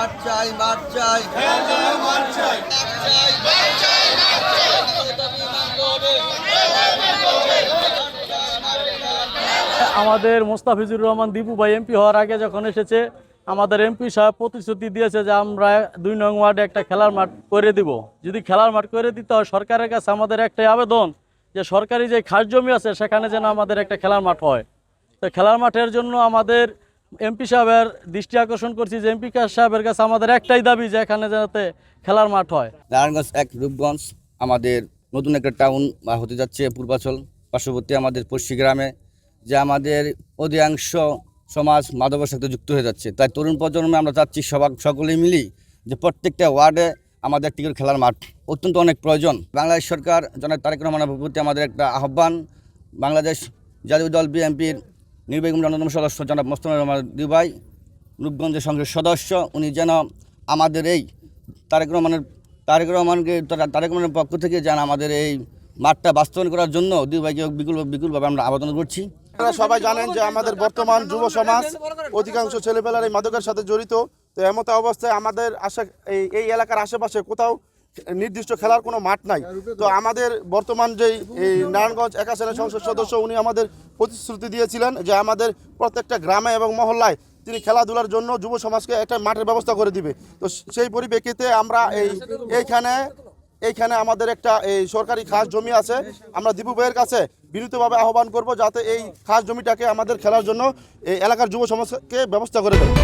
মাঠ চাই মাঠ চাই আমাদের মোস্তাফিজুর রহমান দীপু ভাই এমপি হওয়ার আগে যখন এসেছে আমাদের এমপি সাহেব প্রতিশ্রুতি দিয়েছে যে আমরা 2 নং ওয়ার্ডে একটা খেলার মাঠ করে দিব। যদি খেলার মাঠ করে দিতে হয় সরকারের কাছে আমাদের একটাই আবেদন যে সরকারি যে খাস জমি আছে সেখানে যেন আমাদের একটা খেলার মাঠ হয়। তো খেলার মাঠের জন্য আমাদের এমপি সাহেবের দৃষ্টি আকর্ষণ করছি যে এমপি সাহেবের কাছে আমাদের একটাই দাবি যে এখানে যাতে খেলার মাঠ হয়। নারায়ণগঞ্জ এক রূপগঞ্জ আমাদের নতুন একটা টাউন হতে যাচ্ছে পূর্বাচল পার্শ্ববর্তী আমাদের পশ্চিম গ্রামে, যে আমাদের অধিকাংশ সমাজ মাদকের সাথে যুক্ত হয়ে যাচ্ছে। তাই তরুণ প্রজন্মে আমরা চাচ্ছি সকলেই মিলি যে প্রত্যেকটা ওয়ার্ডে আমাদের একটি করে খেলার মাঠ অত্যন্ত অনেক প্রয়োজন। বাংলাদেশ সরকার জনাব তারেক রহমানের প্রতি আমাদের একটা আহ্বান, বাংলাদেশ জাতীয় দল বিএনপির নির্বাহী কমিটির অন্যতম সদস্য জনাব মোস্তফা রহমান দুবাই রূপগঞ্জের সংসদ সদস্য, উনি যেন আমাদের এই তারেক রহমানের পক্ষ থেকে যেন আমাদের এই মাঠটা বাস্তবায়ন করার জন্য দুবাইকে বিপুলভাবে আমরা আবেদন করছি। আপনারা সবাই জানেন যে আমাদের বর্তমান যুব সমাজ অধিকাংশ ছেলেপেলার এই মাদকের সাথে জড়িত। তো এমত অবস্থায় আমাদের এই এলাকার আশেপাশে কোথাও নির্দিষ্ট খেলার কোনো মাঠ নাই। তো আমাদের বর্তমান যেই এই নারায়ণগঞ্জ 1 আসনের সংসদ সদস্য উনি আমাদের প্রতিশ্রুতি দিয়েছিলেন যে আমাদের প্রত্যেকটা গ্রামে এবং মহল্লায় তিনি খেলাধুলার জন্য যুব সমাজকে একটা মাঠের ব্যবস্থা করে দিবে। তো সেই পরিপ্রেক্ষিতে আমরা এইখানে আমাদের একটা এই সরকারি খাস জমি আছে, আমরা দীপু ভাইয়ের কাছে বিনীতভাবে আহ্বান করব যাতে এই খাস জমিটাকে আমাদের খেলার জন্য এই এলাকার যুব সমাজকে ব্যবস্থা করে দেয়।